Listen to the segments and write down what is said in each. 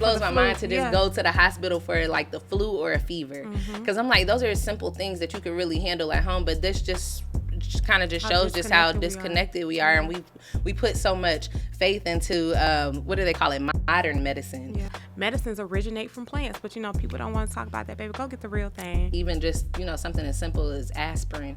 blows my mind to just go to the hospital for like the flu or a fever. Because I'm like, those are simple things that you could really handle at home, but this just kind of just shows just how disconnected we are. And we put so much faith into what do they call it, modern medicine. Medicines originate from plants, but people don't want to talk about that. Baby, go get the real thing. Even just something as simple as aspirin,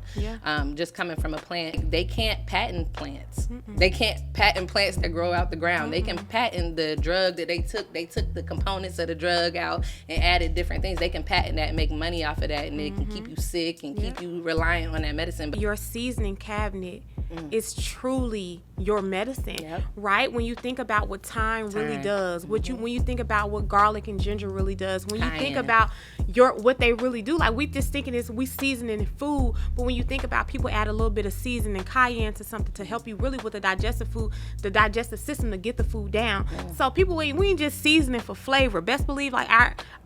just coming from a plant. They can't patent plants. They can't patent plants that grow out the ground. They can patent the drug that they took the components of the drug out and added different things. They can patent that and make money off of that, and they can keep you sick and keep you reliant on that medicine. Your seasoning cabinet is truly your medicine, right? When you think about what thyme really does, when you think about what garlic and ginger really does, when you think about what they really do, like we just thinking is we seasoning food, but when you think about people add a little bit of seasoning, cayenne to something to help you really with the digestive system to get the food down. So people, we ain't just seasoning for flavor. Best believe like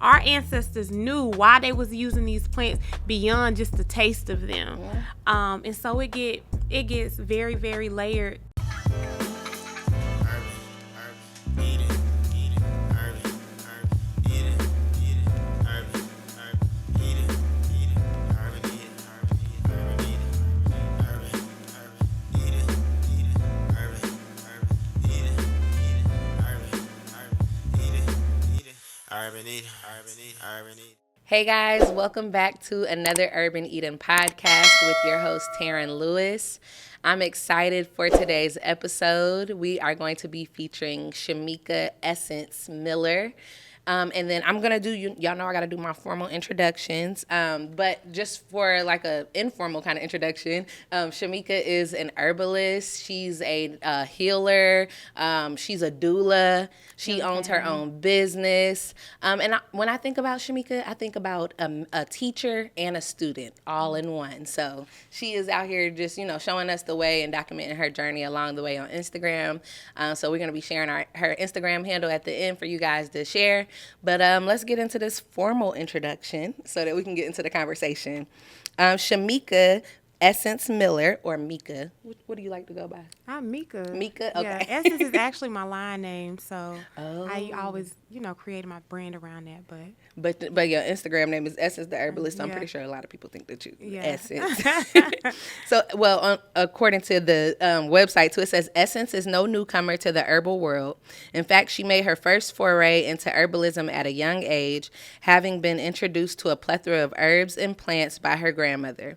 our ancestors knew why they was using these plants beyond just the taste of them. And so it gets very, very layered. Hey guys, welcome back to another Urban Eden podcast with your host Taryn Lewis. I'm excited for today's episode. We are going to be featuring Shamika Essence Miller. And then I'm going to do, y'all know I got to do my formal introductions. But just for like a informal kind of introduction, Shamika is an herbalist. She's a healer. She's a doula. She owns her own business. When I think about Shamika, I think about a teacher and a student all in one. So she is out here just, showing us the way and documenting her journey along the way on Instagram. So we're going to be sharing her Instagram handle at the end for you guys to share. But let's get into this formal introduction so that we can get into the conversation. Shamika Essence Miller, or Mika. What do you like to go by? I'm Mika. Mika? Okay. Yeah, Essence is actually my line name, so I always, created my brand around that. But your Instagram name is Essence the Herbalist, so I'm pretty sure a lot of people think that you Essence. So, according to the website, too, it says Essence is no newcomer to the herbal world. In fact, she made her first foray into herbalism at a young age, having been introduced to a plethora of herbs and plants by her grandmother.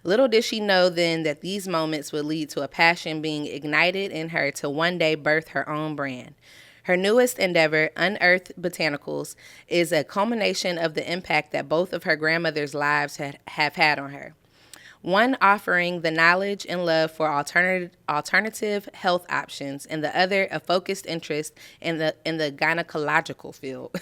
Little did she know then that these moments would lead to a passion being ignited in her to one day birth her own brand. Her newest endeavor, Unearthed Botanicals, is a culmination of the impact that both of her grandmother's lives have had on her. One offering the knowledge and love for alternative health options, and the other a focused interest in the gynecological field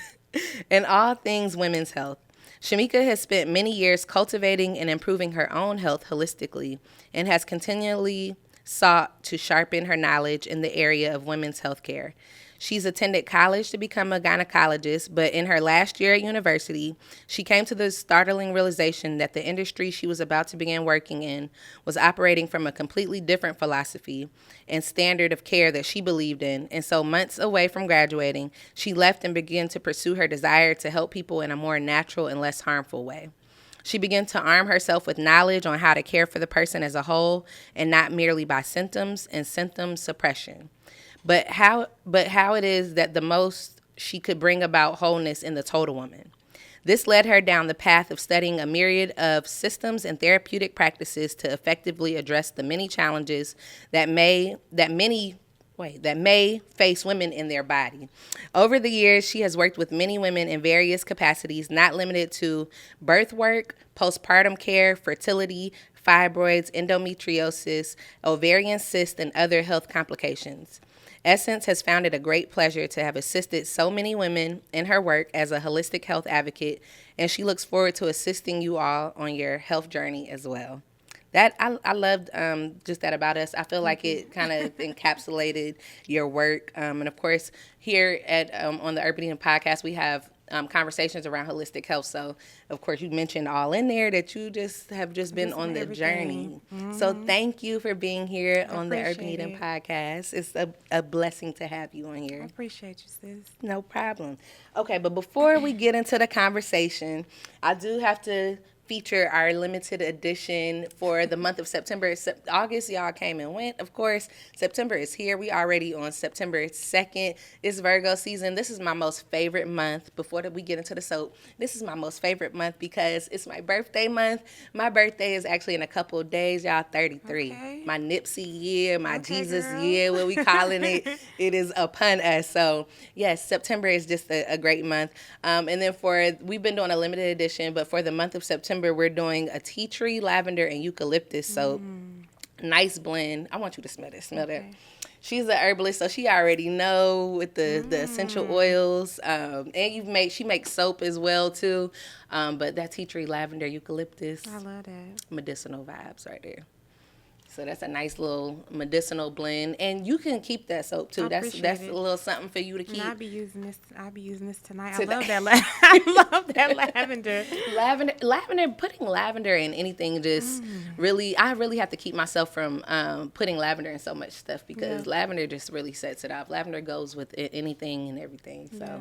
and all things women's health. Shamika has spent many years cultivating and improving her own health holistically and has continually sought to sharpen her knowledge in the area of women's health care. She's attended college to become a gynecologist, but in her last year at university, she came to the startling realization that the industry she was about to begin working in was operating from a completely different philosophy and standard of care that she believed in. And so months away from graduating, she left and began to pursue her desire to help people in a more natural and less harmful way. She began to arm herself with knowledge on how to care for the person as a whole and not merely by symptoms and symptom suppression. But how it is that the most she could bring about wholeness in the total woman. This led her down the path of studying a myriad of systems and therapeutic practices to effectively address the many challenges that may face women in their body. Over the years, she has worked with many women in various capacities, not limited to birth work, postpartum care, fertility, fibroids, endometriosis, ovarian cyst, and other health complications. Essence has found it a great pleasure to have assisted so many women in her work as a holistic health advocate, and she looks forward to assisting you all on your health journey as well. That I loved just that about us. I feel like it kind of encapsulated your work, and of course here at on the Urban Eden podcast we have conversations around holistic health. So, of course, you mentioned all in there that you have been on the journey. So thank you for being here on the Urban Eden podcast. It's a blessing to have you on here. I appreciate you, sis. No problem. Okay, but before we get into the conversation, I do have to feature our limited edition for the month of September. August, y'all came and went. Of course, September is here. We already on September 2nd. It's Virgo season. This is my most favorite month. Before we get into the soap, this is my most favorite month because it's my birthday month. My birthday is actually in a couple of days, y'all, 33. Okay. My Nipsey year, my Jesus year, what we calling it. It is upon us. So, yes, September is just a great month. And then we've been doing a limited edition, but for the month of September, we're doing a tea tree, lavender, and eucalyptus soap. Nice blend. I want you to smell that. Smell that. She's an herbalist, so she already know with the essential oils. And she makes soap as well too. But that tea tree, lavender, eucalyptus. I love that. Medicinal vibes right there. So that's a nice little medicinal blend, and you can keep that soap too. That's a little something for you to keep. And I'll be using this tonight. I love that. I love that lavender. Lavender. Putting lavender in anything just I really have to keep myself from putting lavender in so much stuff because lavender just really sets it off. Lavender goes with anything and everything. So. Yeah.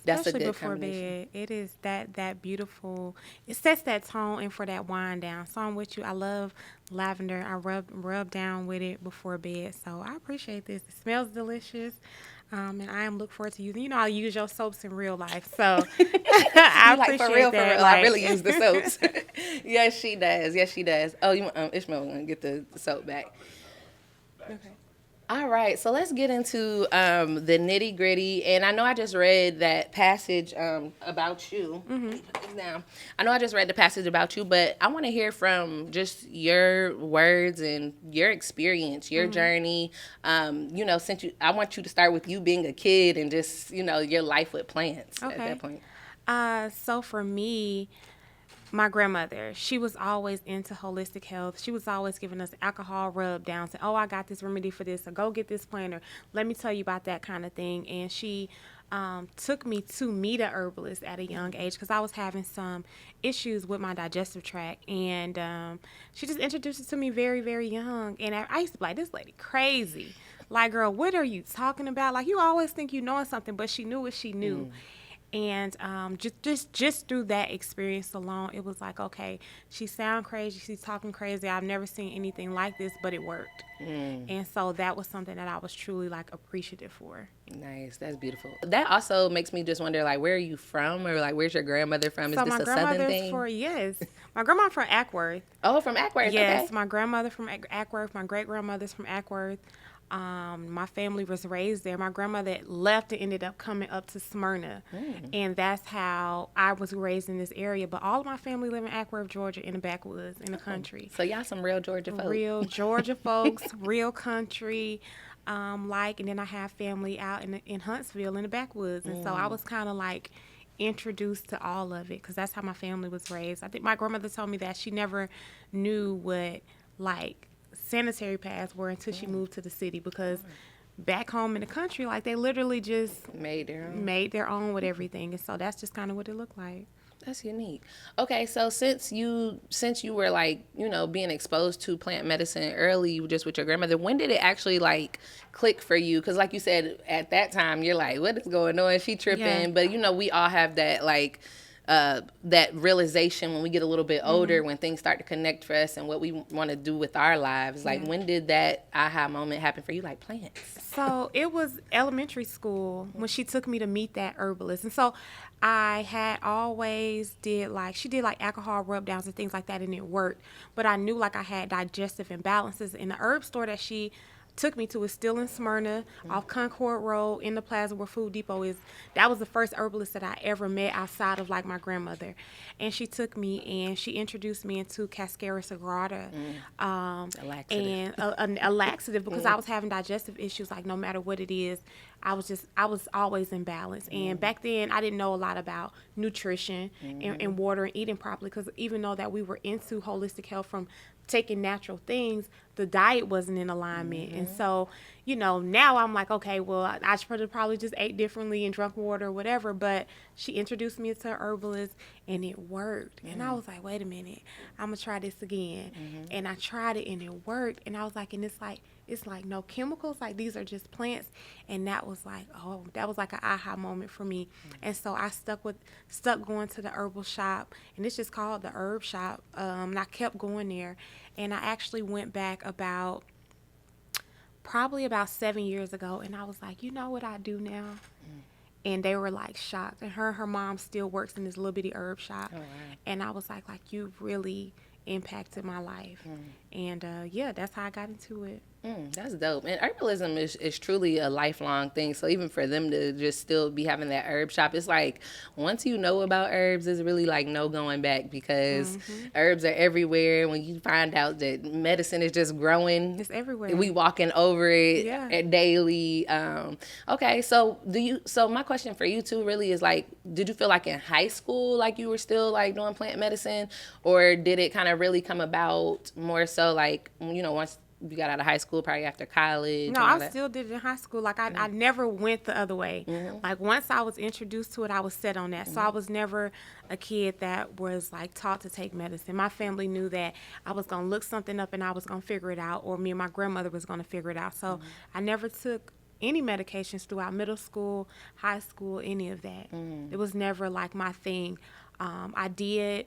That's Especially a good before bed. It is that beautiful. It sets that tone and for that wind down. So I'm with you. I love lavender. I rub down with it before bed. So I appreciate this. It smells delicious. And I am looking forward to using. I use your soaps in real life. So I appreciate for real, that. I really use the soaps. Yes, she does. Oh, Ishmael going to get the soap back. Okay. All right, so let's get into the nitty gritty. And I know I just read that passage about you. Put this down. I know I just read the passage about you, but I want to hear from just your words and your experience, your journey. I want you to start with you being a kid and just, your life with plants at that point. So for me, my grandmother, she was always into holistic health. She was always giving us alcohol rub down, saying, I got this remedy for this, or go get this plant, or let me tell you about that kind of thing. And she took me to meet a herbalist at a young age because I was having some issues with my digestive tract. And she just introduced it to me very, very young. And I used to be like, this lady crazy. Like, girl, what are you talking about? Like, you always think you know something, but she knew what she knew. And just through that experience alone, it was like, okay, she sound crazy, she's talking crazy. I've never seen anything like this, but it worked. And so that was something that I was truly appreciative for. Nice, that's beautiful. That also makes me just wonder, where are you from, or where's your grandmother from? Is this a Southern thing? Yes, my grandma from Ackworth. Oh, from Ackworth. Yes, okay. My grandmother from Ackworth. My great grandmother's from Ackworth. My family was raised there. My grandmother left and ended up coming up to Smyrna. And that's how I was raised in this area. But all of my family live in Ackworth, Georgia, in the backwoods, in the country. So y'all some real Georgia folks. Real Georgia folks, real country. And then I have family out in Huntsville in the backwoods. And so I was kind of introduced to all of it because that's how my family was raised. I think my grandmother told me that she never knew what sanitary pads were until she moved to the city because back home in the country, they literally just made their own with everything. And so that's just kind of what it looked like. That's unique. Okay, so since you were being exposed to plant medicine early just with your grandmother, when did it actually click for you? Because like you said, at that time you're like, what is going on? She tripping. But we all have that that realization when we get a little bit older, when things start to connect for us and what we want to do with our lives. When did that aha moment happen for you, plants? So it was elementary school when she took me to meet that herbalist. And so I had always she did alcohol rub downs and things like that, and it worked. But I knew I had digestive imbalances. In the herb store that she took me to is still in Smyrna, off Concord Road, in the plaza where Food Depot is. That was the first herbalist that I ever met outside of my grandmother. And she took me and she introduced me into Cascara sagrada, a laxative. and a laxative because I was having digestive issues. No matter what it is, I was always in balance. And back then I didn't know a lot about nutrition and water and eating properly, because even though that we were into holistic health from taking natural things, the diet wasn't in alignment. And so, now I'm like, okay, well, I should have probably just ate differently and drunk water or whatever. But she introduced me to a herbalist, and it worked. And I was like, wait a minute, I'm gonna try this again. And I tried it, and it worked. And I was like, and it's like no chemicals, like these are just plants. And that was like an aha moment for me. And so I stuck going to the herbal shop, and it's just called the herb shop. And I kept going there, and I actually went back probably about 7 years ago, and I was like, you know what I do now? And they were like shocked. And her mom still works in this little bitty herb shop. Oh, wow. And I was like you really impacted my life. And that's how I got into it. That's dope. And herbalism is truly a lifelong thing. So even for them to just still be having that herb shop, it's like once you know about herbs, it's really like no going back, because herbs are everywhere. When you find out that medicine is just growing, it's everywhere. We walking over it daily. Okay, so so my question for you too really is like, did you feel like in high school like you were still like doing plant medicine, or did it kind of really come about more so like, once you got out of high school, probably after college? No, I still did it in high school. Like I never went the other way. Like once I was introduced to it, I was set on that. So I was never a kid that was like taught to take medicine. My family knew that I was going to look something up and I was going to figure it out, or me and my grandmother was going to figure it out. So I never took any medications throughout middle school, high school, any of that. It was never like my thing. I did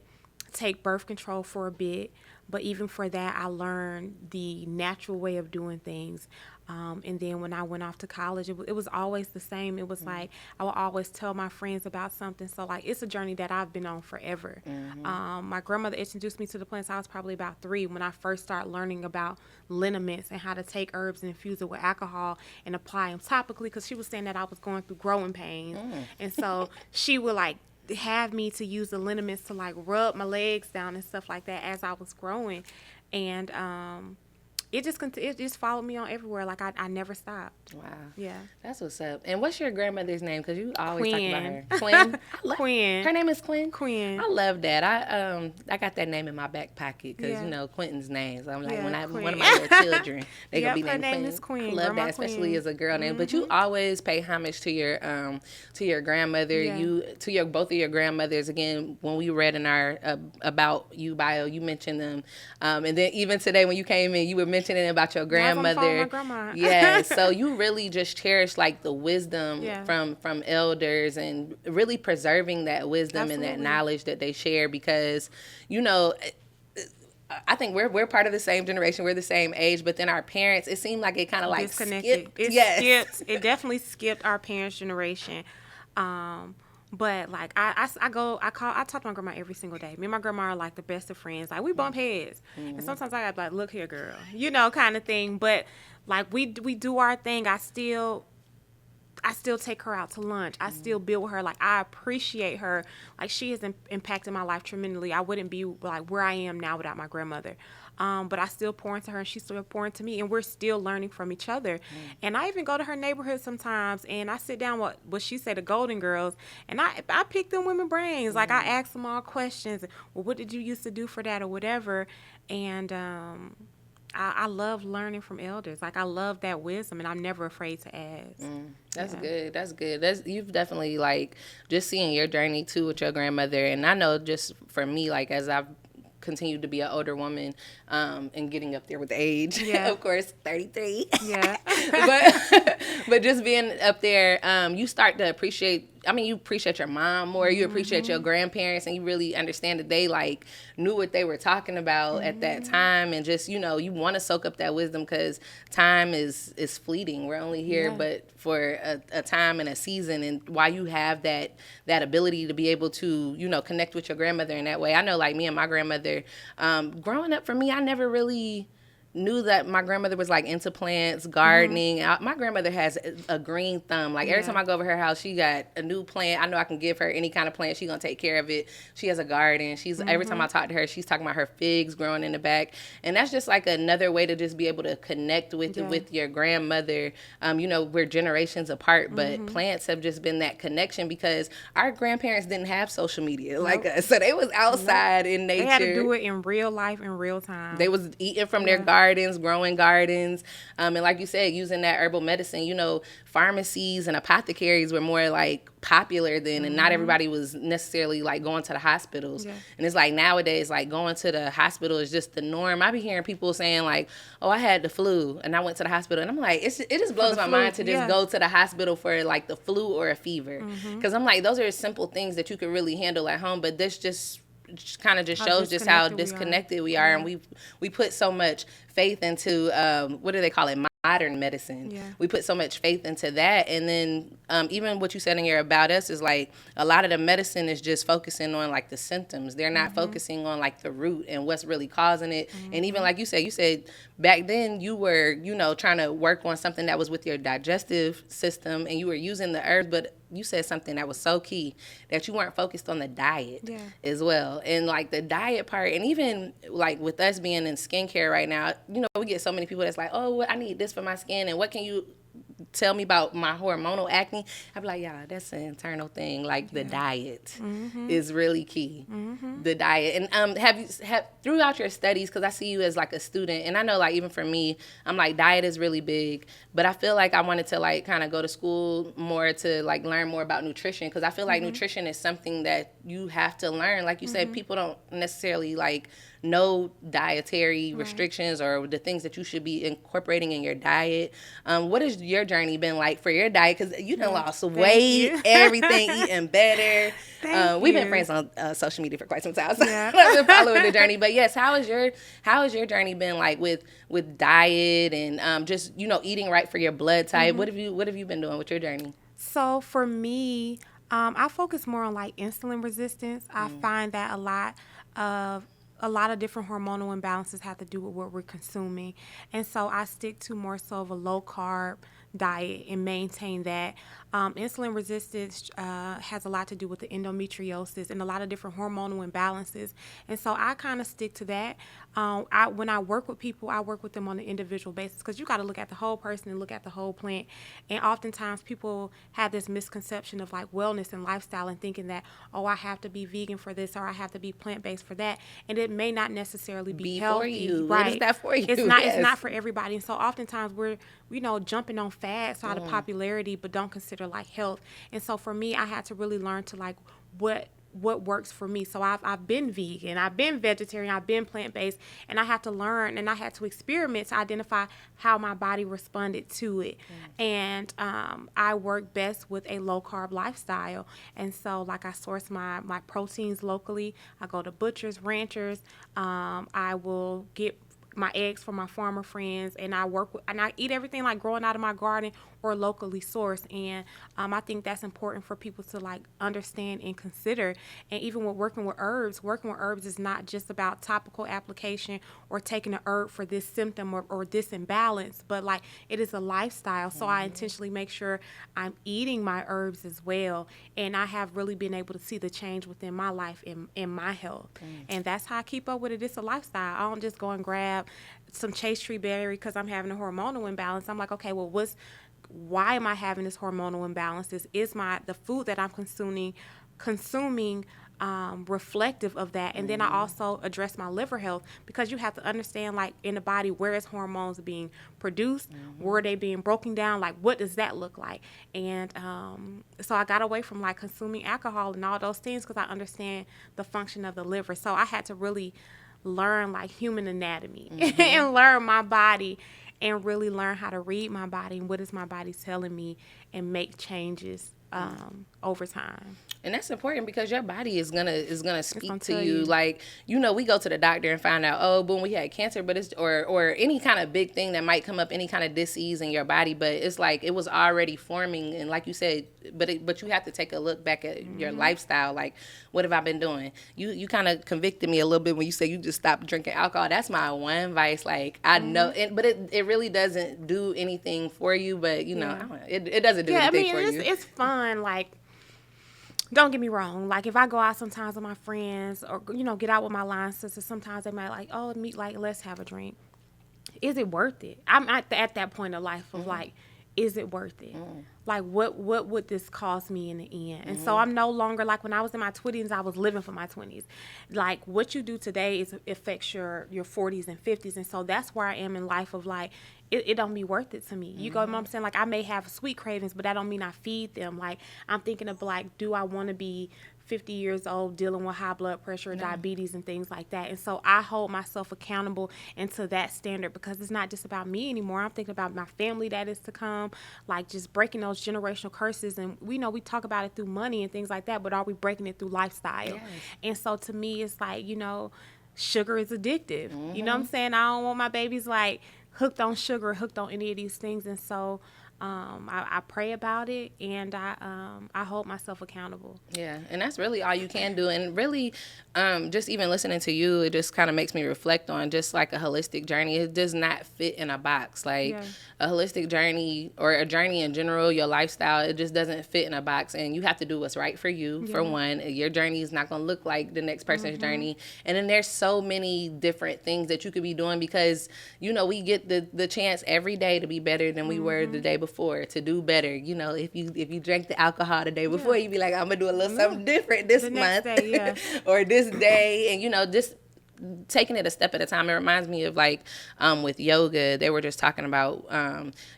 take birth control for a bit, but even for that, I learned the natural way of doing things. And then when I went off to college, it was always the same. It was like I would always tell my friends about something. So like it's a journey that I've been on forever. My grandmother introduced me to the plants. I was probably about 3 when I first started learning about liniments and how to take herbs and infuse it with alcohol and apply them topically, because she was saying that I was going through growing pains. And so she would like have me to use the liniments to like rub my legs down and stuff like that as I was growing. And it just followed me on everywhere. Like I never stopped. Wow. Yeah. That's what's up. And what's your grandmother's name? Because you always Quinn. talk about her. Quinn? Quinn. Her name is Quinn? Quinn. I love that. I got that name in my back pocket because, Quentin's names. I'm like, when I have one of my little children, they're going to be named her name Quinn. is Quinn. I love Grandma that, especially Quinn. as a girl name. But you always pay homage to your grandmother. To both of your grandmothers. Again, when we read in our About You bio, you mentioned them. And then even today when you came in, you were mentioning about your grandmother. My grandma. Yeah, so you really just cherish like the wisdom from elders, and really preserving that wisdom and that knowledge that they share, because I think we're part of the same generation, we're the same age, but then our parents, it seemed like it kind of like disconnected. It definitely skipped our parents' generation. But like I talk to my grandma every single day. Me and my grandma are like the best of friends. Like we bump heads, and sometimes I got like, look here, girl, kind of thing. But like we do our thing. I still take her out to lunch. I still build with her. Like I appreciate her. Like she has impacted my life tremendously. I wouldn't be like where I am now without my grandmother. But I still pour into her, and she's still pouring into me, and we're still learning from each other. And I even go to her neighborhood sometimes, and I sit down with what she said, the Golden Girls, and I pick them women brains. Like I ask them all questions. Well, what did you used to do for that or whatever? And I love learning from elders. Like I love that wisdom, and I'm never afraid to ask. That's good. That's good. You've definitely like just seeing your journey too with your grandmother. And I know just for me, like as I've continued to be an older woman, and getting up there with age, of course, 33. Yeah. but just being up there, you start to appreciate. I mean, you appreciate your mom more. You appreciate your grandparents, and you really understand that they like knew what they were talking about at that time, and just you want to soak up that wisdom, because time is fleeting. We're only here, but for a time and a season, and while you have that ability to be able to connect with your grandmother in that way. I know, like me and my grandmother, growing up for me, I never really knew that my grandmother was like into plants, gardening. My grandmother has a green thumb. Like every time I go over her house, she got a new plant. I know I can give her any kind of plant. She's gonna take care of it. She has a garden. She's every time I talk to her, she's talking about her figs growing in the back. And that's just like another way to just be able to connect with your grandmother. You know, we're generations apart, but plants have just been that connection because our grandparents didn't have social media like us. So they was outside in nature. They had to do it in real life, in real time. They was eating from their gardens, growing gardens. And like you said, using that herbal medicine, you know, pharmacies and apothecaries were more like popular then, and not everybody was necessarily like going to the hospitals. And it's like nowadays, like going to the hospital is just the norm. I be hearing people saying like, oh, I had the flu and I went to the hospital, and I'm like, it just blows my mind to just go to the hospital for like the flu or a fever, because I'm like, those are simple things that you could really handle at home, but this just kind of just shows just how disconnected we are. And we put so much faith into what do they call it, modern medicine. We put so much faith into that. And then even what you said in your about us is like a lot of the medicine is just focusing on like the symptoms. They're not focusing on like the root and what's really causing it. And even like you said back then you were, you know, trying to work on something that was with your digestive system, and you were using the herbs, but you said something that was so key, that you weren't focused on the diet as well. And like the diet part, and even like with us being in skincare right now, you know, we get so many people that's like, oh, I need this for my skin, and what can you tell me about my hormonal acne? I'd be like, yeah, that's an internal thing. Like the diet is really key. The diet. And have throughout your studies, because I see you as like a student, and I know like even for me, I'm like diet is really big, but I feel like I wanted to like kind of go to school more to like learn more about nutrition, because I feel like nutrition is something that you have to learn. Like you said, people don't necessarily like know dietary restrictions or the things that you should be incorporating in your diet. What has your journey been like for your diet? Because you done lost weight, everything, eating better. We've been friends on social media for quite some time, so I've been following the journey. But yes, how has your journey been like with diet and just, you know, eating right for your blood type? What have you been doing with your journey? So for me, I focus more on like insulin resistance. I find that a lot of different hormonal imbalances have to do with what we're consuming. And so I stick to more so of a low carb diet and maintain that. Insulin resistance has a lot to do with the endometriosis and a lot of different hormonal imbalances. And so I kind of stick to that. When I work with people, I work with them on an individual basis, because you got to look at the whole person and look at the whole plant. And oftentimes people have this misconception of like wellness and lifestyle and thinking that, oh, I have to be vegan for this or I have to be plant-based for that. And it may not necessarily be healthy. For you. Right. What is that for you? It's not for everybody. And so oftentimes we're, you know, jumping on fads out of popularity, but don't consider like health. And so for me, I had to really learn to like what works for me. So I've been vegan, I've been vegetarian, I've been plant-based, and I had to learn and I had to experiment to identify how my body responded to it. And I work best with a low-carb lifestyle. And so like I source my proteins locally. I go to butchers, ranchers. I will get my eggs from my farmer friends, and I eat everything like growing out of my garden or locally sourced. And I think that's important for people to like understand and consider. And even with working with herbs is not just about topical application or taking an herb for this symptom or this imbalance, but like it is a lifestyle. So I intentionally make sure I'm eating my herbs as well. And I have really been able to see the change within my life in my health. And that's how I keep up with it. It's a lifestyle. I don't just go and grab some chase tree berry because I'm having a hormonal imbalance. I'm like, okay, well, why am I having this hormonal imbalance? Is the food that I'm consuming reflective of that? And then I also address my liver health, because you have to understand like in the body, where is hormones being produced? Where are they being broken down? Like what does that look like? And so I got away from like consuming alcohol and all those things, because I understand the function of the liver. So I had to really learn like human anatomy and learn my body and really learn how to read my body and what is my body telling me and make changes over time. And that's important because your body is gonna speak to you. Like, we go to the doctor and find out, oh, boom, we had cancer, but it's or any kind of big thing that might come up, any kind of disease in your body, but it's like it was already forming. And like you said, but you have to take a look back at your lifestyle. Like, what have I been doing? You kind of convicted me a little bit when you said you just stopped drinking alcohol. That's my one vice. Like, I know, but it really doesn't do anything for you. But it doesn't do anything for you. It's fun. Like, don't get me wrong. Like, if I go out sometimes with my friends or, get out with my line sisters, sometimes they might like, oh, let's have a drink. Is it worth it? I'm at that point of life of like, is it worth it? Like, what would this cost me in the end? And so I'm no longer, like, when I was in my 20s, I was living for my 20s. Like, what you do today affects your 40s and 50s. And so that's where I am in life of, like, it don't be worth it to me. You go, I'm saying? Like, I may have sweet cravings, but that don't mean I feed them. Like, I'm thinking of, like, do I want to be 50 years old dealing with high blood pressure, diabetes, and things like that? And so I hold myself accountable into that standard because it's not just about me anymore. I'm thinking about my family that is to come, like just breaking those generational curses. And we talk about it through money and things like that, but are we breaking it through lifestyle? Yes. And so to me, it's like, sugar is addictive. You know what I'm saying? I don't want my babies like hooked on sugar, hooked on any of these things. And so I pray about it, and I hold myself accountable. Yeah, and that's really all you can do. And really, just even listening to you, it just kind of makes me reflect on just like a holistic journey. It does not fit in a box. Like a holistic journey or a journey in general, your lifestyle, it just doesn't fit in a box. And you have to do what's right for you, for one. Your journey is not going to look like the next person's journey. And then there's so many different things that you could be doing because, we get the chance every day to be better than we were the day before, to do better. If you drank the alcohol the day before, you'd be like, I'm gonna do a little something different this month day, or this day, and just taking it a step at a time. It reminds me of like with yoga, they were just talking about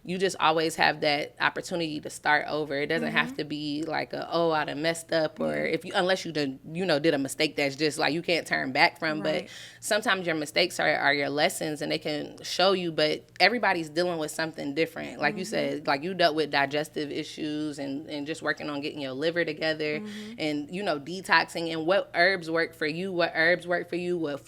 you just always have that opportunity to start over. It doesn't have to be like I done messed up, or unless you did a mistake that's just like you can't turn back from. But sometimes your mistakes are your lessons, and they can show you. But everybody's dealing with something different. Like you said, like you dealt with digestive issues and just working on getting your liver together, and detoxing, and what herbs work for you, what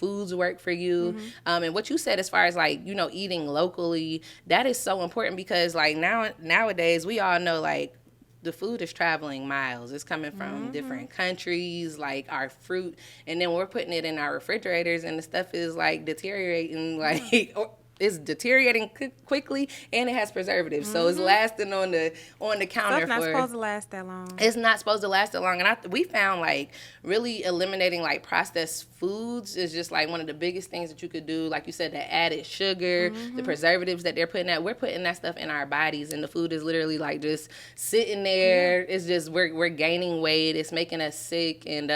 foods work for you. And what you said as far as like, eating locally, that is so important because like nowadays we all know like the food is traveling miles. It's coming from different countries, like our fruit, and then we're putting it in our refrigerators and the stuff is like deteriorating, like it's deteriorating quickly, and it has preservatives, so it's lasting on the counter. It's not supposed to last that long. It's not supposed to last that long, and we found like really eliminating like processed foods is just like one of the biggest things that you could do. Like you said, the added sugar, the preservatives that they're putting out, we're putting that stuff in our bodies, and the food is literally like just sitting there. It's just we're gaining weight. It's making us sick, and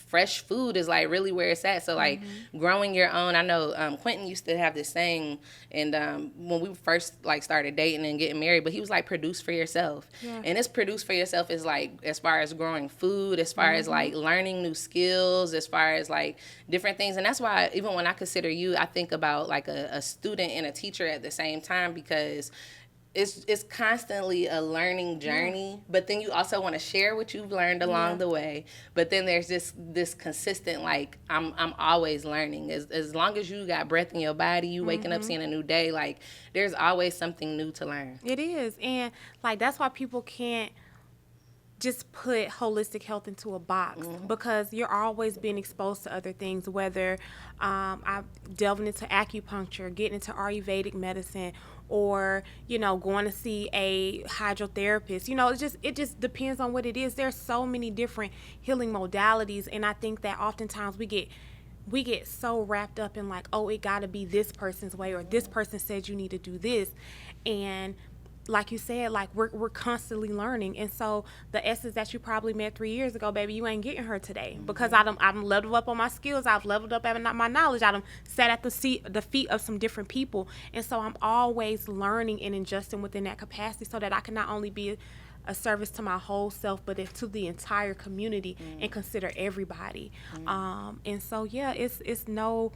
fresh food is like really where it's at. So like growing your own. I know Quinns used to have this saying, and when we first like started dating and getting married, but he was like, produce for yourself. And this produce for yourself is like as far as growing food, as far as like learning new skills, as far as like different things. And that's why even when I consider you, I think about like a student and a teacher at the same time, because it's constantly a learning journey, but then you also want to share what you've learned along the way. But then there's this consistent, like, I'm always learning. As long as you got breath in your body, you waking up seeing a new day, like, there's always something new to learn. It is. And, like, that's why people can't just put holistic health into a box, because you're always being exposed to other things, whether I'm delving into acupuncture, getting into Ayurvedic medicine, or, going to see a hydrotherapist. It just depends on what it is. There's so many different healing modalities, and I think that oftentimes we get so wrapped up in like, oh, it got to be this person's way, or this person said you need to do this. And like you said, like we're constantly learning. And so the essence that you probably met 3 years ago, baby, you ain't getting her today, because I'm leveled up on my skills. I've leveled up on my knowledge. I'm sat at the feet of some different people. And so I'm always learning and adjusting within that capacity, so that I can not only be a service to my whole self, but to the entire community, and consider everybody. And so, it's no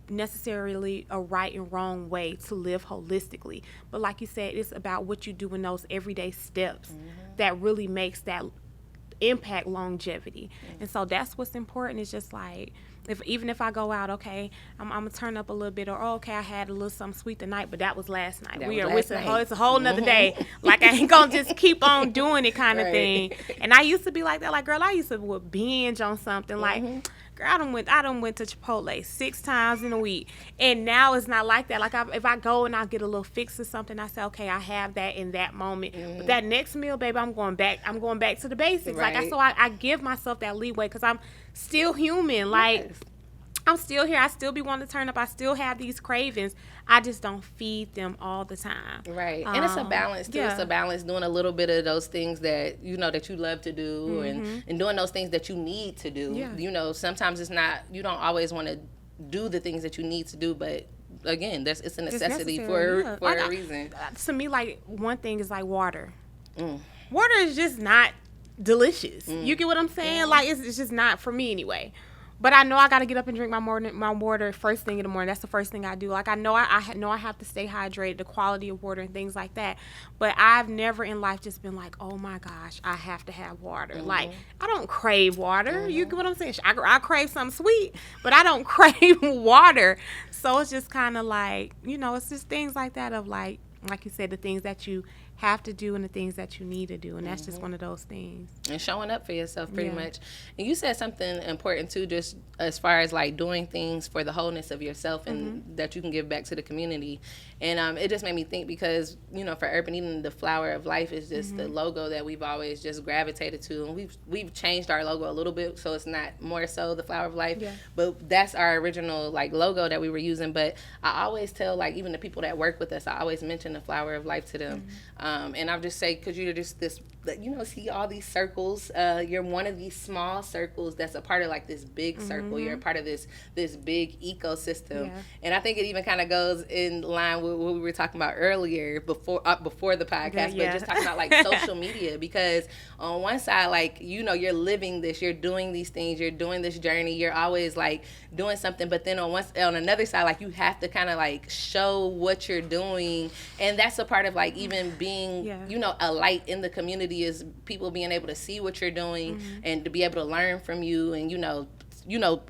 necessarily a right and wrong way to live holistically, but like you said, it's about what you do in those everyday steps that really makes that impact longevity. And so that's what's important. It's just like, even if I go out, okay, I'm gonna turn up a little bit, or okay, I had a little something sweet tonight, but that was last night. It's a whole nother day. Like, I ain't gonna just keep on doing it kind of thing. And I used to be like that. Like, girl, I used to binge on something. Like, girl, I done went to Chipotle 6 times in a week, and now it's not like that. Like, if I go and I get a little fix or something, I say, okay, I have that in that moment. But that next meal, baby, I'm going back to the basics. Right. Like, so I give myself that leeway, because I'm still human. Like, I'm still here. I still be wanting to turn up. I still have these cravings. I just don't feed them all the time. Right. And it's a balance, too. Yeah. It's a balance doing a little bit of those things that, that you love to do, and doing those things that you need to do. Yeah. Sometimes it's not, you don't always want to do the things that you need to do, but again, it's a necessity for a reason. To me, like, one thing is like water. Water is just not delicious. You get what I'm saying? Like, it's just not for me anyway. But I know I got to get up and drink my water first thing in the morning. That's the first thing I do. Like, I know I know I have to stay hydrated, the quality of water and things like that. But I've never in life just been like, oh my gosh, I have to have water. Like, I don't crave water. You get what I'm saying? I crave something sweet, but I don't crave water. So it's just kind of like, it's just things like that of like you said, the things that you have to do and the things that you need to do, and that's just one of those things. And showing up for yourself, pretty much. And you said something important too, just as far as like doing things for the wholeness of yourself and that you can give back to the community. And it just made me think, because for Urban Eden, the flower of life is just the logo that we've always just gravitated to, and we've changed our logo a little bit, so it's not more so the flower of life, but that's our original like logo that we were using. But I always tell, like, even the people that work with us, I always mention the flower of life to them. And I'll just say, because you're just this, see all these circles. You're one of these small circles that's a part of like this big circle. You're a part of this big ecosystem. Yeah. And I think it even kind of goes in line with what we were talking about earlier before the podcast, but just talking about like social media. Because on one side, like, you're living this, you're doing these things, you're doing this journey, you're always like doing something. But then on another side, like, you have to kind of like show what you're doing, and that's a part of like even being a light in the community, is people being able to see what you're doing and to be able to learn from you, and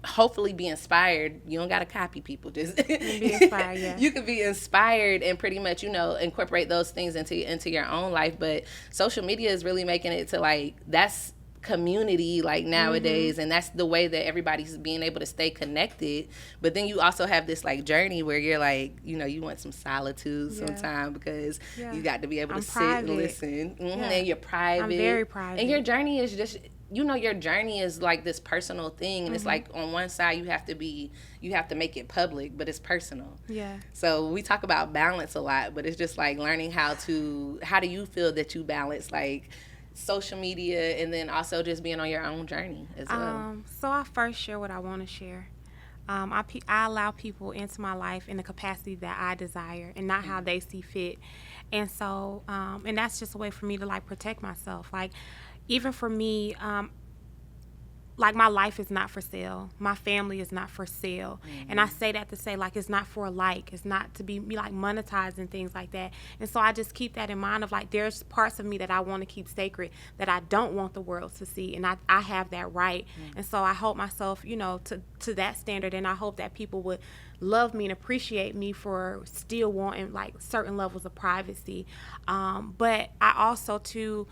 hopefully be inspired. You don't got to copy people, just be inspired. You could be inspired and pretty much incorporate those things into your own life. But social media is really making it to like, that's community like nowadays, and that's the way that everybody's being able to stay connected. But then you also have this like journey where you're like, you want some solitude sometime, because you got to be able to sit and listen, and you're private. I'm very private, and your journey is just your journey is like this personal thing, and it's like on one side you have to make it public, but it's personal. So we talk about balance a lot, but it's just like learning how do you feel that you balance like social media and then also just being on your own journey as well? So I first share what I want to share. I allow people into my life in the capacity that I desire and not how they see fit. And so, and that's just a way for me to like protect myself. Like, even for me, like, my life is not for sale. My family is not for sale. And I say that to say, like, it's not for it's not to be like monetized and things like that. And so I just keep that in mind of like, there's parts of me that I want to keep sacred that I don't want the world to see. And I have that right. And so I hold myself, to that standard. And I hope that people would love me and appreciate me for still wanting like certain levels of privacy. But I also too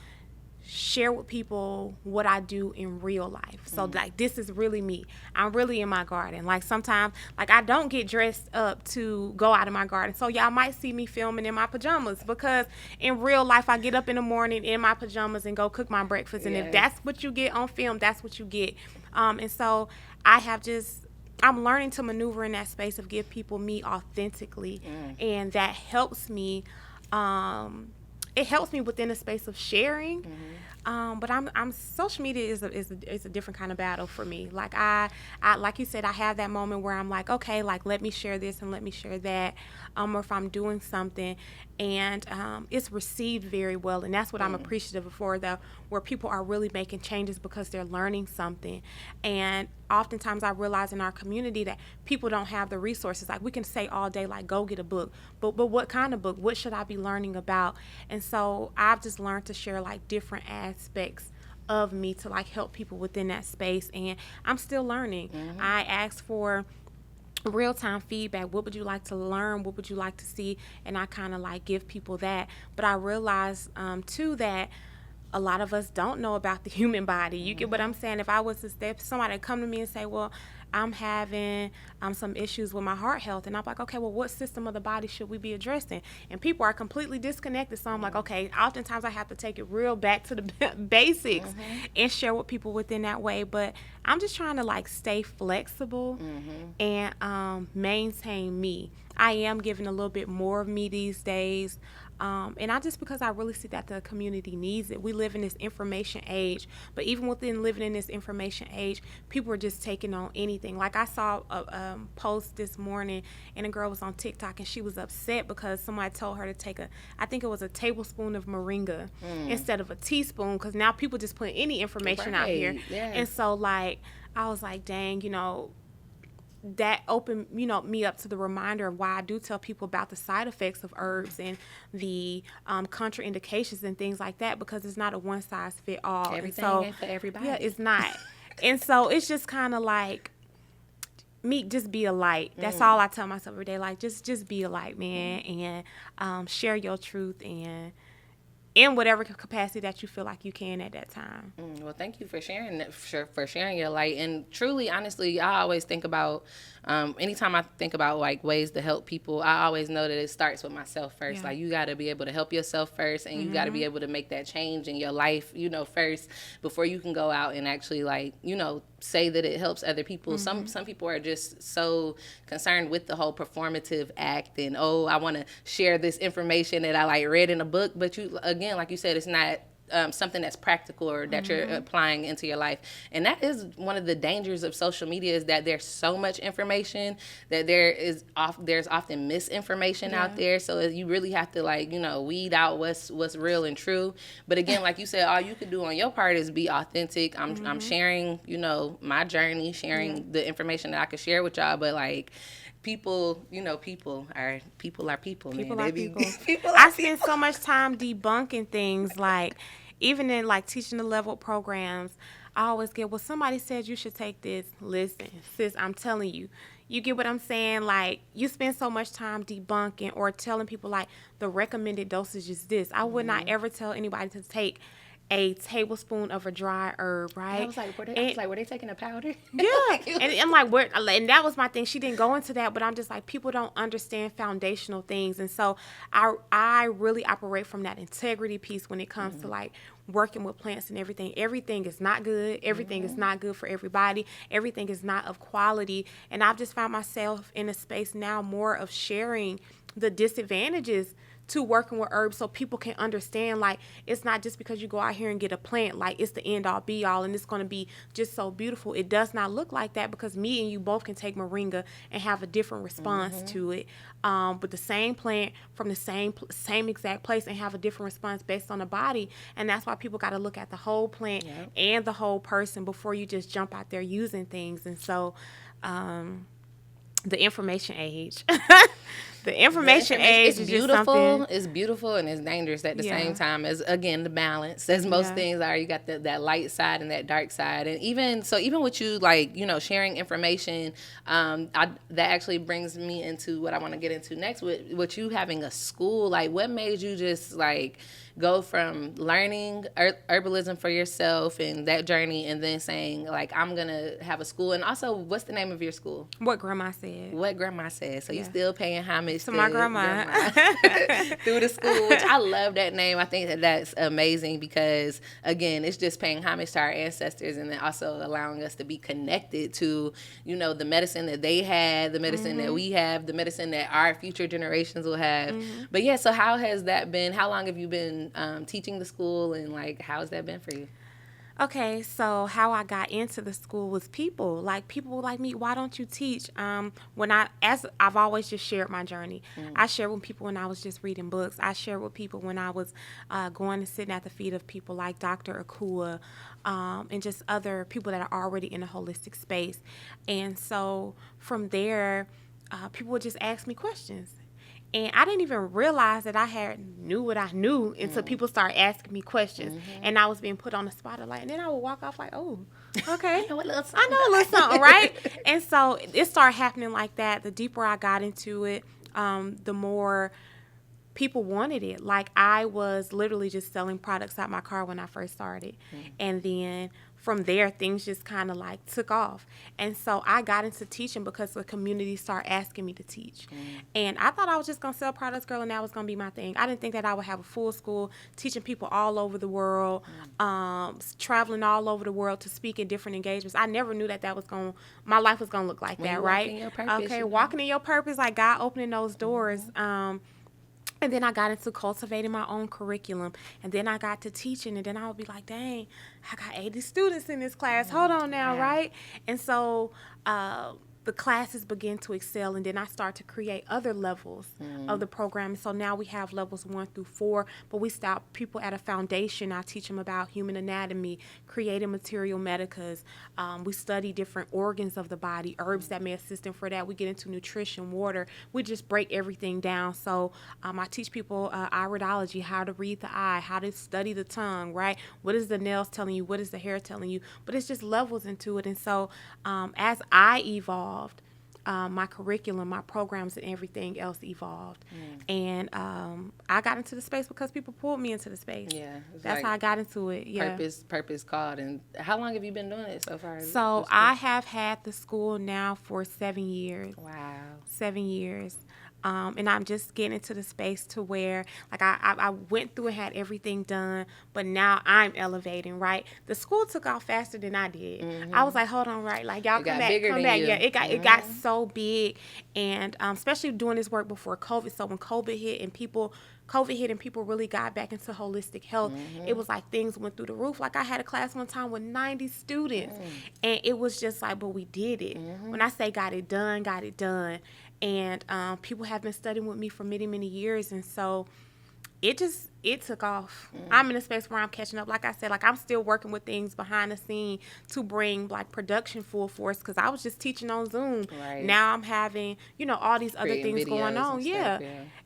share with people what I do in real life. So like, this is really me. I'm really in my garden. Like, sometimes, like, I don't get dressed up to go out in my garden. So y'all might see me filming in my pajamas, because in real life I get up in the morning in my pajamas and go cook my breakfast. And if that's what you get on film, that's what you get. And so I'm learning to maneuver in that space of give people me authentically. And that helps me. It helps me within a space of sharing, but I'm social media is a different kind of battle for me. Like, I like you said, I have that moment where I'm like, okay, like, let me share this and let me share that, or if I'm doing something and it's received very well, and that's what I'm appreciative for, though, where people are really making changes because they're learning something. And oftentimes I realize in our community that people don't have the resources. Like, we can say all day, like, go get a book, but what kind of book? What should I be learning about? And so I've just learned to share like different aspects of me to like help people within that space, and I'm still learning. I ask for real-time feedback. What would you like to learn? What would you like to see? And I kind of like give people that. But I realize too that a lot of us don't know about the human body. You get what I'm saying? If I was to step somebody come to me and say, well, I'm having some issues with my heart health, and I'm like, okay, well, what system of the body should we be addressing? And people are completely disconnected. So I'm like, okay, oftentimes I have to take it real back to the basics and share with people within that way. But I'm just trying to like stay flexible and maintain me. I am giving a little bit more of me these days. And not just because I really see that the community needs it. We live in this information age, but even within living in this information age, people are just taking on anything. Like I saw a post this morning, and a girl was on TikTok, and she was upset because somebody told her to take I think it was a tablespoon of moringa instead of a teaspoon, because now people just put any information out here. Yeah. And so like, I was like, dang, that opened, me up to the reminder of why I do tell people about the side effects of herbs and the contraindications and things like that, because it's not a one size fit all. Everything ain't for everybody. Yeah, it's not. And so it's just kind of like, just be a light. That's all I tell myself every day. Like, just be a light, man, and share your truth and in whatever capacity that you feel like you can at that time. Well, thank you for sharing that, for sharing your light. And truly, honestly, I always think about, anytime I think about like ways to help people, I always know that it starts with myself first. Yeah. Like, you got to be able to help yourself first, and you got to be able to make that change in your life, first, before you can go out and actually like, say that it helps other people. Some people are just so concerned with the whole performative act, and I want to share this information that I like read in a book, but you, again, like you said, it's not something that's practical or that you're applying into your life. And that is one of the dangers of social media, is that there's so much information that there's often misinformation out there. So you really have to like, weed out what's real and true. But again, like you said, all you can do on your part is be authentic. I'm sharing, my journey, sharing the information that I could share with y'all. But like, people are people. People man. Are people. I spend so much time debunking things, like even in like teaching the level programs. I always get, well, somebody said you should take this. Listen, sis, I'm telling you. You get what I'm saying? Like, you spend so much time debunking or telling people like the recommended dosage is this. I would not ever tell anybody to take a tablespoon of a dry herb, right? I was like, were they taking a powder? Yeah. And I'm like, and that was my thing. She didn't go into that, but I'm just like, people don't understand foundational things. And so I really operate from that integrity piece when it comes to like working with plants and everything. Everything is not good. Everything is not good for everybody. Everything is not of quality. And I've just found myself in a space now more of sharing the disadvantages to working with herbs, so people can understand, like, it's not just because you go out here and get a plant, like it's the end all be all and it's going to be just so beautiful. It does not look like that, because me and you both can take moringa and have a different response to it, with the same plant from the same exact place, and have a different response based on the body. And that's why people got to look at the whole plant and the whole person before you just jump out there using things. And so the information age. The information age is beautiful. It's beautiful and it's dangerous at the same time. As again, the balance, as most things are. You got that light side and that dark side, and even with you, like, sharing information, that actually brings me into what I want to get into next with you having a school. Like, what made you just like go from learning herbalism for yourself and that journey, and then saying like, I'm gonna have a school? And also, what's the name of your school? What Grandma Said. So you still paying homage to my grandma through the school, which I love that name. I think that's amazing, because again, it's just paying homage to our ancestors, and then also allowing us to be connected to the medicine that they had, the medicine that we have, the medicine that our future generations will have. But yeah, so how has that been? How long have you been teaching the school, and like, how has that been for you? Okay, so how I got into the school was people like me. Why don't you teach? As I've always just shared my journey. I shared with people when I was just reading books. I shared with people when I was going and sitting at the feet of people like Dr. Akua, and just other people that are already in a holistic space. And so from there, people would just ask me questions. And I didn't even realize that I had knew what I knew until people started asking me questions. And I was being put on the spotlight. And then I would walk off like, oh, okay. I know a little something, right? And so it started happening like that. The deeper I got into it, the more people wanted it. Like, I was literally just selling products out my car when I first started. And then from there, things just kind of like took off. And so I got into teaching because the community started asking me to teach. And I thought I was just going to sell products, girl, and that was going to be my thing. I didn't think that I would have a full school teaching people all over the world, traveling all over the world to speak at different engagements. I never knew that my life was going to look like that, right? In your purpose, okay, walking in your purpose, like God opening those doors. And then I got into cultivating my own curriculum. And then I got to teaching. And then I would be like, dang, I got 80 students in this class. Hold on now, right? And so the classes begin to excel. And then I start to create other levels of the program. So now we have levels 1 through 4. But we stop people at a foundation. I teach them about human anatomy, creating material medicas. We study different organs of the body, herbs that may assist them for that. We get into nutrition, water. We just break everything down. So I teach people iridology, how to read the eye, how to study the tongue, right? What is the nails telling you? What is the hair telling you? But it's just levels into it. And so as I evolved, my curriculum, my programs, and everything else evolved. And I got into the space because people pulled me into the space. Yeah. That's how I got into it. Yeah. Purpose called. And how long have you been doing it so far? So I have had the school now for 7 years. Wow. 7 years. And I'm just getting into the space to where, like, I went through and had everything done, but now I'm elevating, right? The school took off faster than I did. I was like, hold on, right? Like, y'all come back. Yeah, it got so big. And especially doing this work before COVID. So when COVID hit and people really got back into holistic health, it was like things went through the roof. Like, I had a class one time with 90 students, and it was just like, but we did it. When I say got it done. And people have been studying with me for many, many years. And so it took off. I'm in a space where I'm catching up. Like I said, like, I'm still working with things behind the scene to bring, like, production full force, because I was just teaching on Zoom. Right. Now I'm having, all these other things going on. Yeah.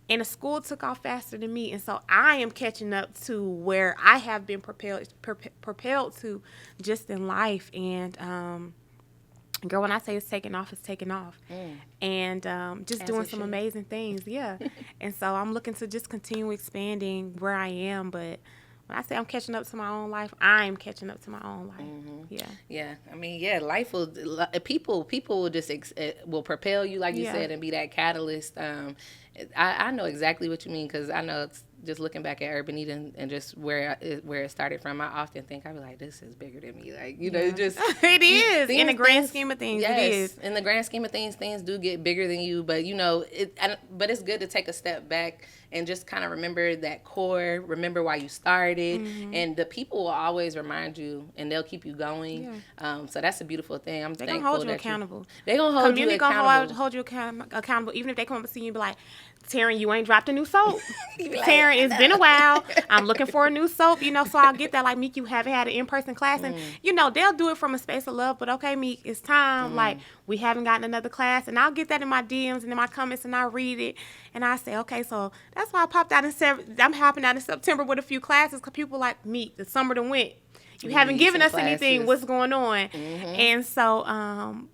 And the school took off faster than me. And so I am catching up to where I have been propelled to just in life. And girl, when I say it's taking off, it's taking off. And just doing some amazing things, yeah. And so I'm looking to just continue expanding where I am. But when I say I'm catching up to my own life, I'm catching up to my own life. Yeah. Yeah. I mean, yeah, life will, people will just, will propel you, like you said, and be that catalyst. I know exactly what you mean, because I know it's just looking back at Urban Eden and just where it started from. I often think, I be like, this is bigger than me. Like, it just. It is. In the grand scheme of things, yes, it is. In the grand scheme of things do get bigger than you. But, but it's good to take a step back and just kind of remember that core, remember why you started. And the people will always remind you, and they'll keep you going. Yeah. So that's a beautiful thing. I'm thankful that they're going to hold you accountable. They're going to hold you accountable. Community going to hold you accountable. Even if they come up and see you and be like, Taryn, you ain't dropped a new soap. Taryn, it's been a while. I'm looking for a new soap, so I'll get that. Like, Meek, you haven't had an in-person class. And, they'll do it from a space of love. But, okay, Meek, it's time. Like, we haven't gotten another class. And I'll get that in my DMs and in my comments, and I'll read it. And I say, okay, so that's why I'm hopping out in September with a few classes, because people like, Meek, the summer done went. You haven't given us anything. What's going on? And so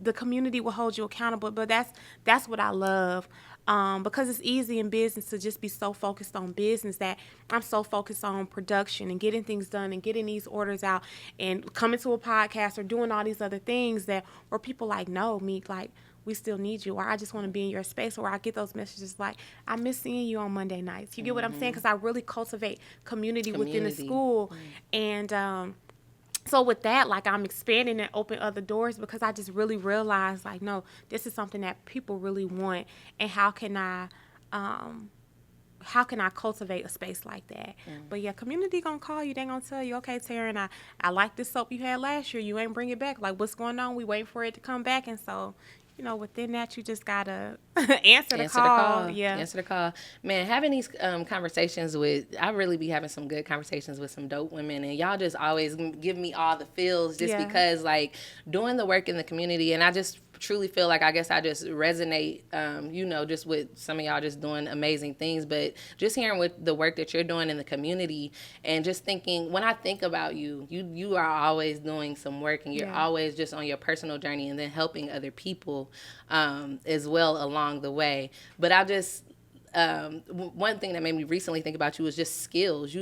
the community will hold you accountable. But that's what I love. Because it's easy in business to just be so focused on business that I'm so focused on production and getting things done and getting these orders out and coming to a podcast or doing all these other things where people like, no, Meek, like, we still need you, or I just want to be in your space, or I get those messages like, I miss seeing you on Monday nights. You get what I'm saying? Because I really cultivate community within the school. And so with that, like, I'm expanding and open other doors, because I just really realized, like, no, this is something that people really want. And how can I cultivate a space like that? But yeah, community gonna call you. They gonna tell you, okay, Taryn, I like this soap you had last year. You ain't bring it back. Like, what's going on? We waiting for it to come back. And so, within that, you just gotta answer the call. Yeah, answer the call. Man, having these conversations I really be having some good conversations with some dope women, and y'all just always give me all the feels, just because, like, doing the work in the community, and I just truly feel like I guess I just resonate, just with some of y'all just doing amazing things. But just hearing with the work that you're doing in the community, and just thinking, when I think about you are always doing some work, and you're always just on your personal journey, and then helping other people as well along the way. But I just, one thing that made me recently think about you was just skills.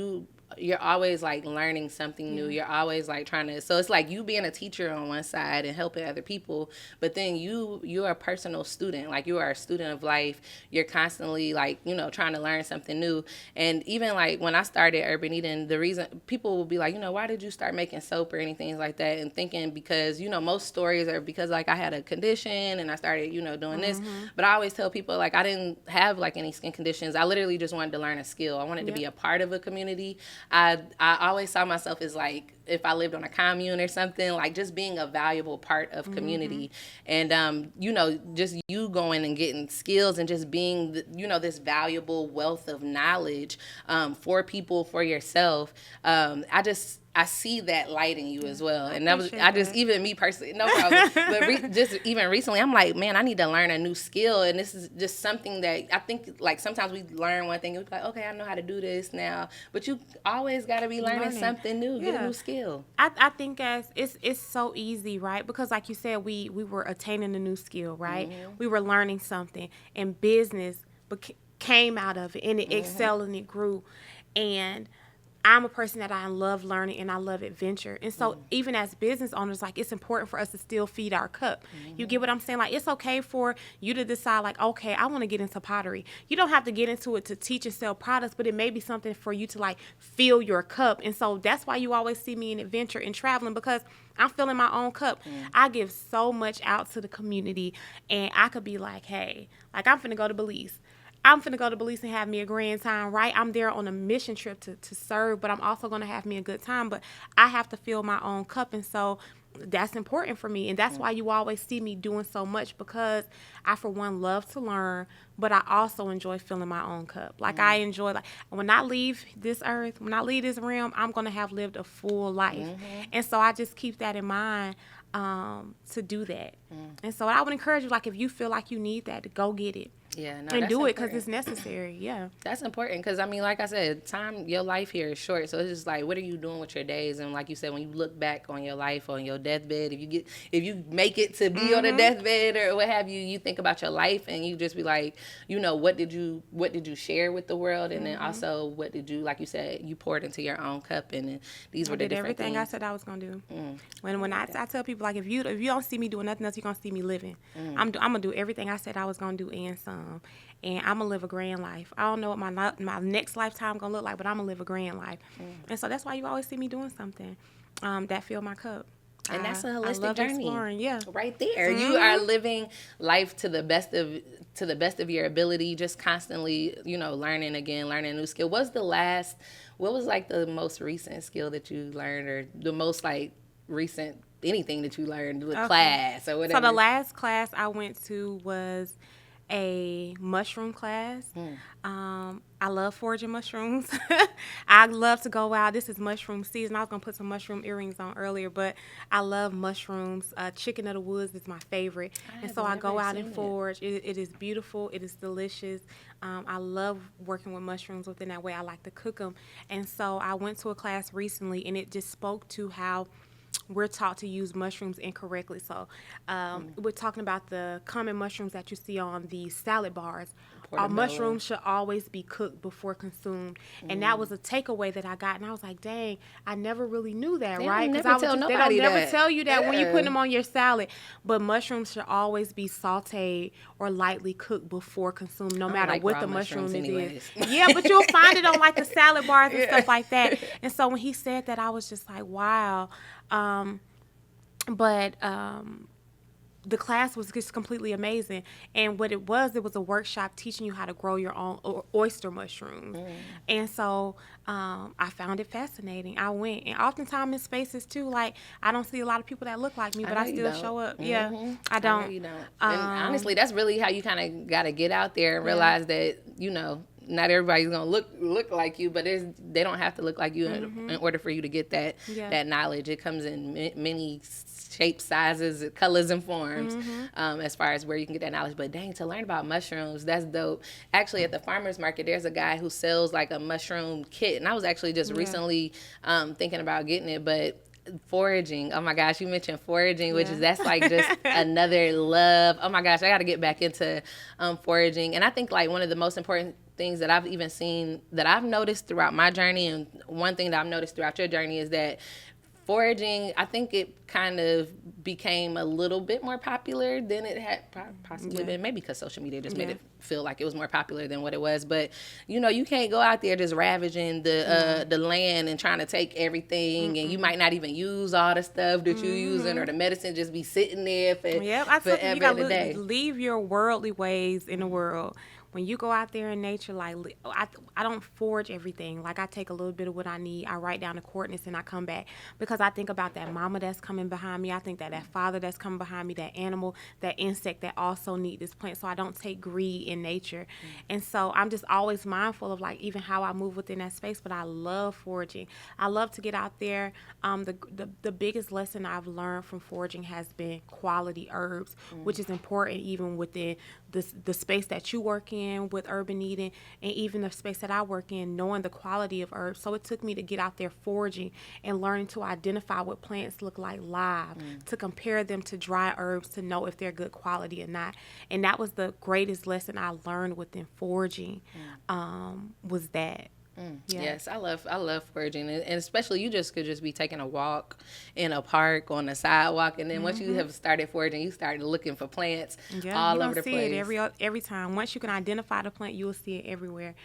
You're always like learning something new. You're always like trying to, so it's like you being a teacher on one side and helping other people, but then you're a personal student. Like, you are a student of life. You're constantly like, trying to learn something new. And even like when I started Urban Eden, the reason people will be like, why did you start making soap or anything like that? And thinking, because, most stories are because like I had a condition and I started, doing this. But I always tell people, like, I didn't have like any skin conditions. I literally just wanted to learn a skill. I wanted to be a part of a community. I always saw myself as like, if I lived on a commune or something, like just being a valuable part of community. And, just you going and getting skills and just being, this valuable wealth of knowledge for people, for yourself. I see that light in you as well. And even me personally, no problem. But just even recently, I'm like, man, I need to learn a new skill. And this is just something that I think, like, sometimes we learn one thing and we're like, okay, I know how to do this now. But you always got to be learning something new, get a new skill. I think it's so easy, right? Because like you said, we were attaining a new skill, right? We were learning something, and business came out of it, and it excelled and it grew. And I'm a person that I love learning and I love adventure. And so even as business owners, like, it's important for us to still feed our cup. You get what I'm saying? Like, it's okay for you to decide, like, okay, I want to get into pottery. You don't have to get into it to teach and sell products, but it may be something for you to, like, fill your cup. And so that's why you always see me in adventure and traveling, because I'm filling my own cup. I give so much out to the community, and I could be like, hey, like, I'm finna go to Belize. I'm finna go to Belize and have me a grand time, right? I'm there on a mission trip to serve, but I'm also going to have me a good time. But I have to fill my own cup, and so that's important for me. And that's why you always see me doing so much, because I, for one, love to learn, but I also enjoy filling my own cup. Like, I enjoy, like, when I leave this earth, when I leave this realm, I'm going to have lived a full life. And so I just keep that in mind to do that. And so I would encourage you, like, if you feel like you need that, to go get it. Yeah, no, and do it because it's necessary. Yeah, that's important, because I mean, like I said, your life here is short, so it's just like, what are you doing with your days? And like you said, when you look back on your life, on your deathbed, if you make it to be on a deathbed or what have you, you think about your life and you just be like, what did you share with the world, and then also what did you, like you said, you poured into your own cup, and these were the different everything things. I said I was gonna do. When I tell people, like, if you don't see me doing nothing else, you're gonna see me living. I'm gonna do everything I said I was gonna do and some. And I'm going to live a grand life. I don't know what my next lifetime going to look like, but I'm going to live a grand life. And so that's why you always see me doing something that fill my cup. And that's a holistic journey. Exploring, yeah. Right there. You are living life to the best of your ability, just constantly, learning a new skill. What was like the most recent skill that you learned, or the most like recent anything that you learned with class or whatever? So the last class I went to was a mushroom class. I love foraging mushrooms. I love to go out. This is mushroom season. I was going to put some mushroom earrings on earlier, but I love mushrooms. Chicken of the woods is my favorite. And so I go out and forage. It is beautiful. It is delicious. I love working with mushrooms within that way. I like to cook them. And so I went to a class recently, and it just spoke to how we're taught to use mushrooms incorrectly. So we're talking about the common mushrooms that you see on the salad bars. Our mushrooms should always be cooked before consumed. And that was a takeaway that I got. And I was like, dang, I never really knew that, right? Because they don't never tell you that when you put them on your salad. But mushrooms should always be sauteed or lightly cooked before consumed, no matter what the mushroom is. Yeah, but you'll find it on like the salad bars and stuff like that. And so when he said that, I was just like, wow. The class was just completely amazing. And what it was a workshop teaching you how to grow your own oyster mushrooms. And so I found it fascinating. I went, and oftentimes in spaces too, like, I don't see a lot of people that look like me, but I still show up. Yeah, I don't. I know you don't. And honestly, that's really how you kind of got to get out there and realize that, not everybody's gonna look like you, but they don't have to look like you in order for you to get that knowledge. It comes in many shapes, sizes, colors, and forms, as far as where you can get that knowledge. But dang, to learn about mushrooms, that's dope. Actually, at the farmer's market, there's a guy who sells like a mushroom kit. And I was actually just recently thinking about getting it. But foraging, oh my gosh, you mentioned foraging, which is, that's like just another love. Oh my gosh, I got to get back into foraging. And I think like one of the most important things that I've even seen, that I've noticed throughout my journey, and one thing that I've noticed throughout your journey, is that foraging, I think it kind of became a little bit more popular than it had possibly been. Maybe because social media just made it feel like it was more popular than what it was. But, you know, you can't go out there just ravaging the land and trying to take everything. And you might not even use all the stuff that you're using, or the medicine just be sitting there for forever you gotta and a day. Leave your worldly ways in the world. When you go out there in nature, like, I don't forage everything. Like, I take a little bit of what I need. I write down the coordinates and I come back, because I think about that mama that's coming behind me. I think that father that's coming behind me, that animal, that insect that also need this plant. So I don't take greed in nature. And so I'm just always mindful of like even how I move within that space. But I love foraging. I love to get out there. The biggest lesson I've learned from foraging has been quality herbs, which is important even within the space that you work in with urban eating, and even the space that I work in, knowing the quality of herbs. So it took me to get out there foraging and learning to identify what plants look like live, to compare them to dry herbs, to know if they're good quality or not. And that was the greatest lesson I learned within foraging, was that. Yes, I love foraging, and especially you just could just be taking a walk in a park, on a sidewalk, and then once you have started foraging, you started looking for plants all over the place. You see it every time. Once you can identify the plant, you will see it everywhere.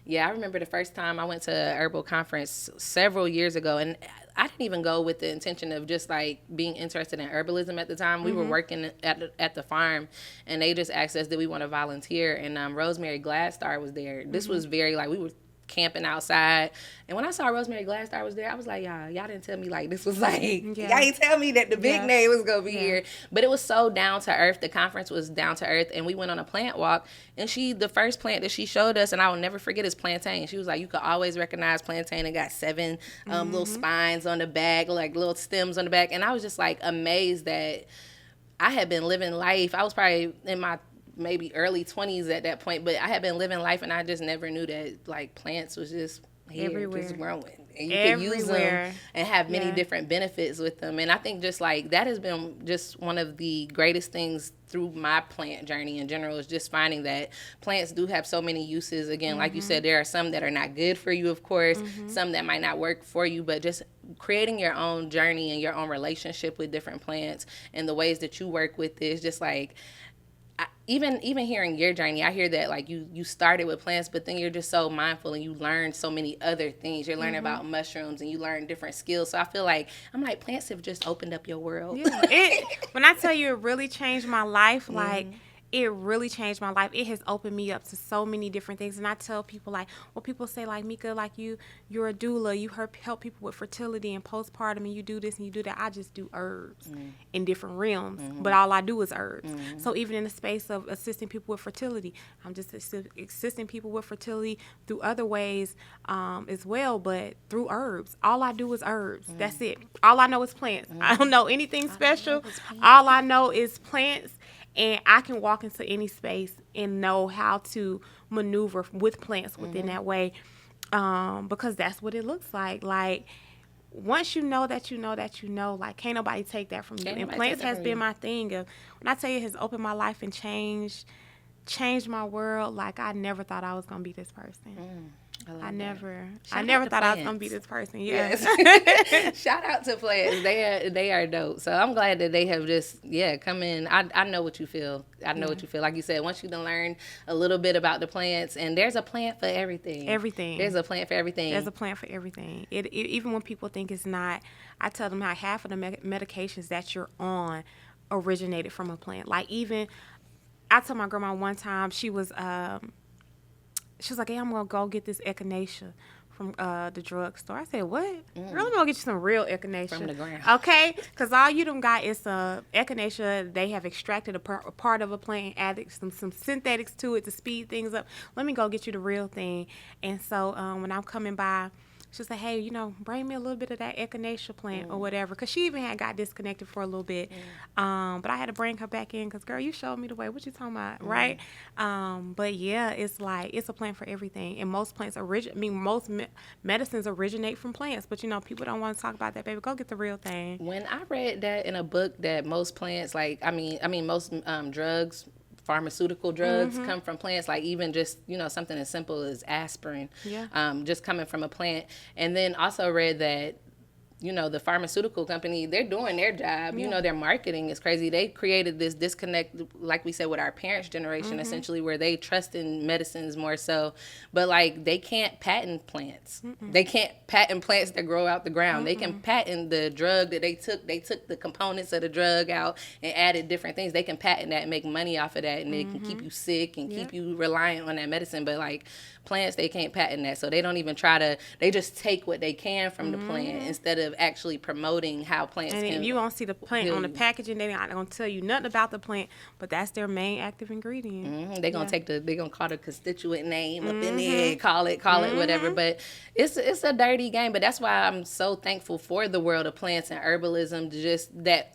Yeah, I remember the first time I went to a herbal conference several years ago, and I didn't even go with the intention of just like being interested in herbalism at the time. We were working at the farm, and they just asked us, did we want to volunteer? And Rosemary Gladstar was there. This was very like, we were camping outside, and when I saw Rosemary Gladstar was there, I was like, y'all didn't tell me like this was like, y'all didn't tell me that the big name was gonna be here. But it was so down to earth. The conference was down to earth, and we went on a plant walk, and the first plant that she showed us, and I will never forget, is plantain. She was like, you could always recognize plantain. It got 7 little spines on the back, like little stems on the back, and I was just like amazed that I had been living life. I was probably in my maybe early 20s at that point, but I had been living life, and I just never knew that like plants was just here, everywhere, just growing, and you can use them and have many different benefits with them. And I think just like that has been just one of the greatest things through my plant journey in general, is just finding that plants do have so many uses. Again, like you said, there are some that are not good for you, of course, some that might not work for you, but just creating your own journey and your own relationship with different plants and the ways that you work with it is just like, even hearing your journey, I hear that like you started with plants, but then you're just so mindful and you learn so many other things. You're learning about mushrooms and you learn different skills. So I feel like plants have just opened up your world. When I tell you it really changed my life, like it really changed my life. It has opened me up to so many different things. And I tell people, like, well, people say, like, Mika, like, you're a doula. You help people with fertility and postpartum, and you do this and you do that. I just do herbs in different realms, but all I do is herbs. So even in the space of assisting people with fertility, I'm just assisting people with fertility through other ways as well, but through herbs. All I do is herbs. That's it. All I know is plants. I don't know anything special. All I know is plants. And I can walk into any space and know how to maneuver with plants within that way, because that's what it looks like. Like, once you know that you know that you know, like, can't nobody take that from you. And plants has been my thing. When I tell you it has opened my life and changed my world, like, I never thought I was going to be this person. I never thought I was gonna be this person. Yes. Shout out to plants. They are dope. So I'm glad that they have just come in. I know what you feel. I know what you feel. Like you said, once you done learn a little bit about the plants, and there's a plant for everything. There's a plant for everything. There's a plant for everything. It even when people think it's not, I tell them how half of the medications that you're on originated from a plant. Like, even I told my grandma one time, she was like, hey, I'm going to go get this echinacea from the drugstore. I said, what? Girl, I'm going to get you some real echinacea. From the ground. Okay? Because all you done got is echinacea. They have extracted a part of a plant and added some synthetics to it to speed things up. Let me go get you the real thing. And so when I'm coming by, she'll say, hey, you know, bring me a little bit of that echinacea plant or whatever, because she even had got disconnected for a little bit. But I had to bring her back in because, girl, you showed me the way. What you talking about, right? But yeah, it's like, it's a plant for everything. And most plants most medicines originate from plants, but you know, people don't want to talk about that, baby. Go get the real thing. When I read that in a book that most plants, like, most drugs, pharmaceutical drugs come from plants, like even just, you know, something as simple as aspirin, just coming from a plant. And then also read that, you know, the pharmaceutical company, they're doing their job. You know, their marketing is crazy. They created this disconnect, like we said, with our parents' generation, essentially, where they trust in medicines more so. But, like, they can't patent plants. They can't patent plants that grow out the ground. They can patent the drug that they took. They took the components of the drug out and added different things. They can patent that and make money off of that, and they can keep you sick and keep you reliant on that medicine. But, like, plants, they can't patent that. So they don't even try to, they just take what they can from the plant instead of actually promoting how plants and can. And you won't see the plant on the packaging. They're not going to tell you nothing about the plant, but that's their main active ingredient. They're going to they're going to call the constituent name up in there, call it whatever. But it's a dirty game. But that's why I'm so thankful for the world of plants and herbalism, just that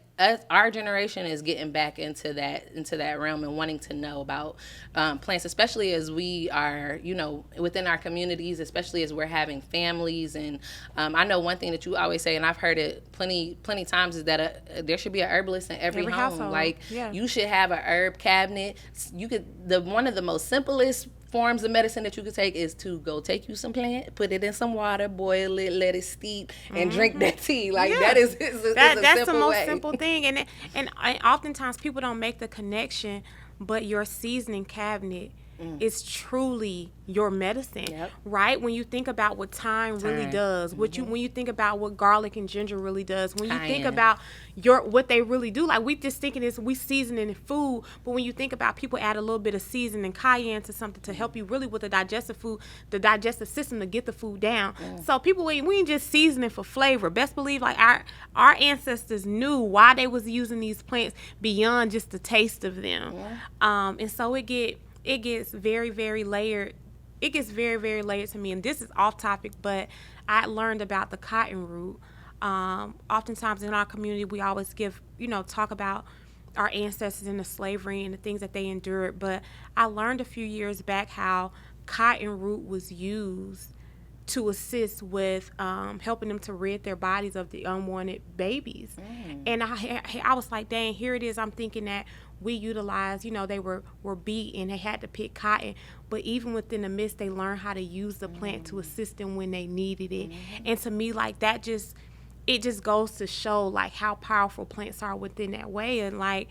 our generation is getting back into that realm and wanting to know about plants, especially as we are, you know, within our communities, especially as we're having families. And I know one thing that you always say, and I've heard it plenty times, is that there should be a herbalist in every home. Household. Like, you should have a herb cabinet. You could, one of the most simplest forms of medicine that you could take is to go take you some plant, put it in some water, boil it, let it steep, and drink that tea. Like, that is that's the most way. simple thing. And oftentimes people don't make the connection, but your seasoning cabinet is truly your medicine, right? When you think about what thyme really does, when you think about what garlic and ginger really does, when you think about what they really do, like, we just thinking is we seasoning food, but when you think about people add a little bit of seasoning, cayenne to something to help you really with the digestive system to get the food down. So people, we ain't just seasoning for flavor. Best believe, like, our ancestors knew why they was using these plants beyond just the taste of them. And so it gets very, very layered. It gets very, very layered to me. And this is off topic, but I learned about the cotton root. Oftentimes in our community, we always talk about our ancestors and the slavery and the things that they endured. But I learned a few years back how cotton root was used to assist with helping them to rid their bodies of the unwanted babies. And I was like, dang, here it is. I'm thinking that we utilized, they were beat and they had to pick cotton. But even within the midst, they learned how to use the plant to assist them when they needed it. And to me, like, it just goes to show, like, how powerful plants are within that way. And, like,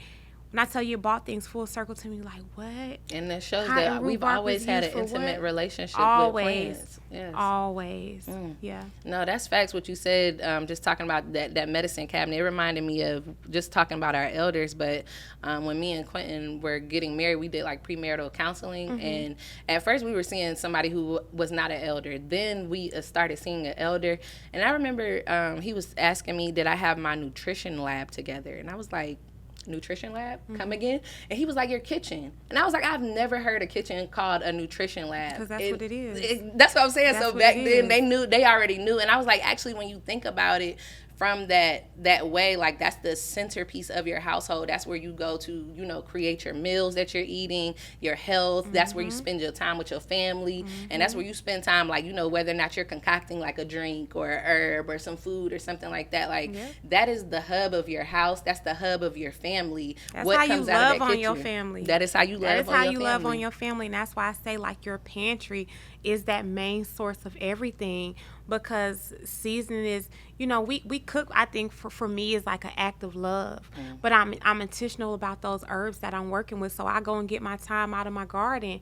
when I tell you about things full circle to me, like, what? And that shows that we've always had an intimate relationship with plants. Yes. Always. Yeah. No, that's facts what you said, just talking about that medicine cabinet. It reminded me of just talking about our elders. But when me and Quinton were getting married, we did, like, premarital counseling. And at first we were seeing somebody who was not an elder. Then we started seeing an elder. And I remember he was asking me, did I have my nutrition lab together? And I was like, nutrition lab? Come again? And he was like, your kitchen. And I was like, I've never heard a kitchen called a nutrition lab. Because that's what it is. That's what I'm saying. So back then they already knew. And I was like, actually, when you think about it from that way, like, that's the centerpiece of your household. That's where you go to, create your meals that you're eating, your health. That's where you spend your time with your family. And that's where you spend time, like, whether or not you're concocting, like, a drink or a herb or some food or something like that. Like, that is the hub of your house. That's the hub of your family. That's what how comes you love on your family. That is how you love on your family. That is how you love on your family. And that's why I say, like, your pantry is that main source of everything, because seasoning is, we cook, I think for me, is like an act of love. But I'm intentional about those herbs that I'm working with. So I go and get my thyme out of my garden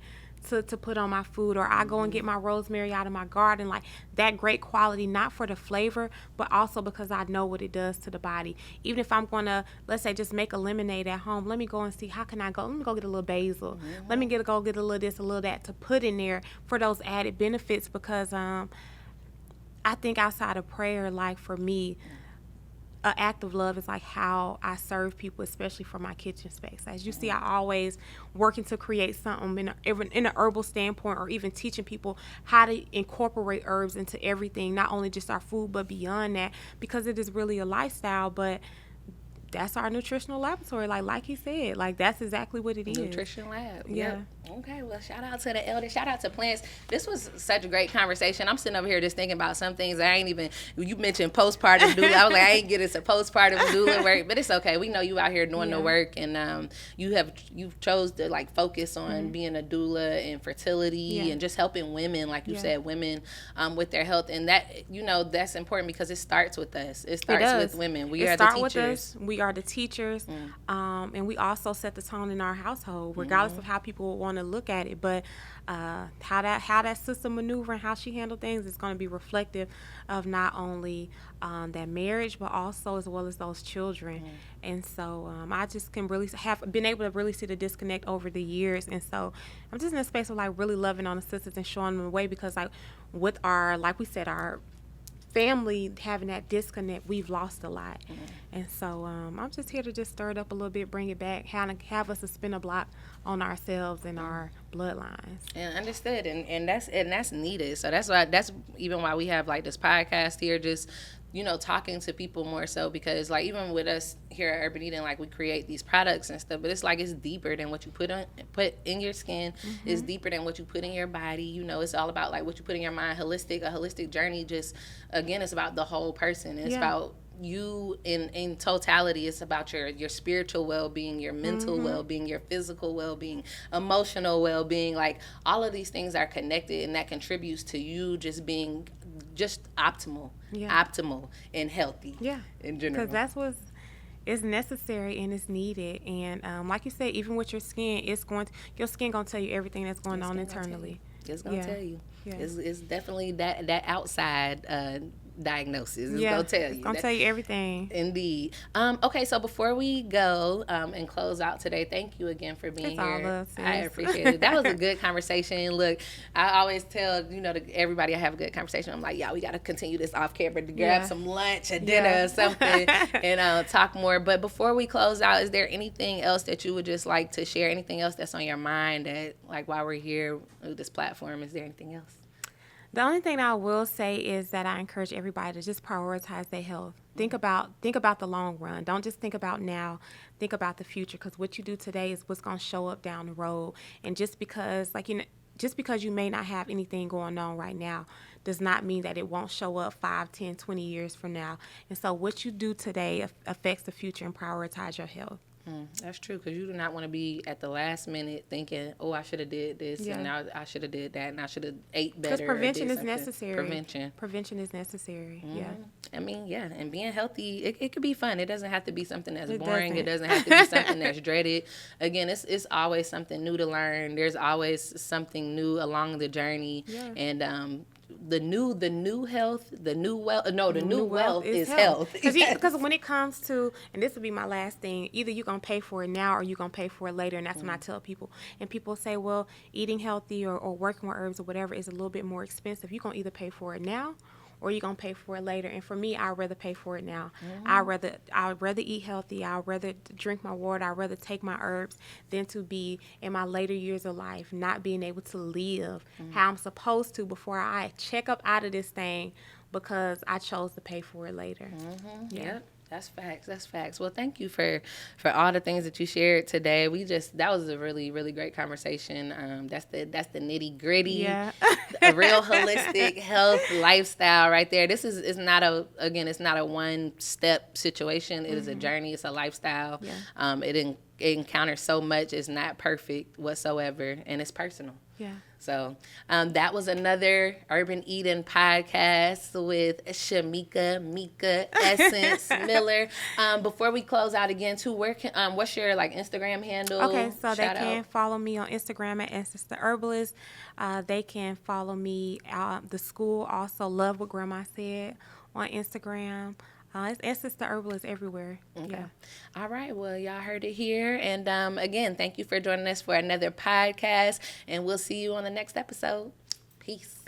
to put on my food, or I go and get my rosemary out of my garden, like that great quality, not for the flavor, but also because I know what it does to the body. Even if I'm going to, let's say, just make a lemonade at home, let me go and see, how can I go? Let me go get a little basil. Let me go get a little this, a little that to put in there for those added benefits, because I think outside of prayer, like, for me, an act of love is like how I serve people, especially for my kitchen space. As you see, I always working to create something in an herbal standpoint, or even teaching people how to incorporate herbs into everything, not only just our food, but beyond that, because it is really a lifestyle. But that's our nutritional laboratory, like he said, like that's exactly what it is. Nutrition lab. Yeah. Yep. Okay. Well, shout out to the elders. Shout out to Plants. This was such a great conversation. I'm sitting over here just thinking about some things I ain't even. You mentioned postpartum doula. I was like, I ain't get into postpartum doula work, but it's okay. We know you out here doing the work, and you've chose to like focus on being a doula and fertility and just helping women, like you said, women with their health, and that that's important because it starts with us. It starts with women. We are the teachers. We are the teachers, and we also set the tone in our household, regardless of how people want to look at it. But how that sister maneuver and how she handled things is going to be reflective of not only that marriage, but also as well as those children. And so I just can really have been able to really see the disconnect over the years. And so I'm just in a space of like really loving on the sisters and showing them the way, because like with our, like we said, our family having that disconnect, we've lost a lot. And so I'm just here to just stir it up a little bit, bring it back, have us to spin a block on ourselves and our bloodlines. And understood, and that's needed. So that's even why we have like this podcast here, just talking to people more so, because like even with us here at Urban Eden, like we create these products and stuff, but it's like it's deeper than what you put in your skin. It's deeper than what you put in your body. It's all about like what you put in your mind. A holistic journey. Just again, it's about the whole person. It's about you in totality. It's about your spiritual well-being, your mental well-being, your physical well-being, emotional well-being. Like all of these things are connected, and that contributes to you just being just optimal and healthy in general. Because that's what's necessary and it's needed. And like you said, even with your skin, your skin gonna tell you everything that's going on internally. It's gonna tell you. It's definitely that outside diagnosis. It's gonna tell you. It's gonna tell you everything. Indeed. Okay, so before we go and close out today, thank you again for being here. All love, sis. I appreciate it. That was a good conversation. Look, I always tell to everybody I have a good conversation. I'm like, we got to continue this off camera to grab some lunch or dinner or something and talk more. But before we close out, is there anything else that you would just like to share? Anything else that's on your mind that, like, while we're here with this platform, is there anything else? The only thing I will say is that I encourage everybody to just prioritize their health. Think about the long run. Don't just think about now. Think about the future, because what you do today is what's going to show up down the road. And just because you may not have anything going on right now does not mean that it won't show up 5, 10, 20 years from now. And so what you do today affects the future, and prioritize your health. That's true, because you do not want to be at the last minute thinking, I should have did this, and now I should have did that, and I should have ate better. Because prevention is necessary. Prevention is necessary. I mean, and being healthy, it could be fun. It doesn't have to be something that's boring. It doesn't have to be something that's dreaded. Again, it's always something new to learn. There's always something new along the journey, and the new health, the new wealth is health. Because when it comes to, and this will be my last thing, either you're going to pay for it now or you're going to pay for it later. And that's when I tell people. And people say, well, eating healthy or working with herbs or whatever is a little bit more expensive. You're going to either pay for it now or you're going to pay for it later. And for me, I'd rather pay for it now. I'd rather eat healthy. I'd rather drink my water. I'd rather take my herbs than to be in my later years of life not being able to live how I'm supposed to before I check up out of this thing because I chose to pay for it later. Yep. That's facts. Well, thank you for all the things that you shared today. That was a really, really great conversation. That's the nitty gritty, a real holistic health lifestyle right there. This is not a one step situation. It is a journey. It's a lifestyle. It encounters so much. It's not perfect whatsoever, and it's personal. So that was another Urban Eden podcast with Shamika, Mika, Essence, Miller. Before we close out again, too, what's your Instagram handle? Okay, so they can follow me on Instagram at Essence the Herbalist. They can follow me the school also, Love What Grandma Said, on Instagram. It's Essence the Herbalist everywhere. Okay. All right. Well, y'all heard it here. And again, thank you for joining us for another podcast. And we'll see you on the next episode. Peace.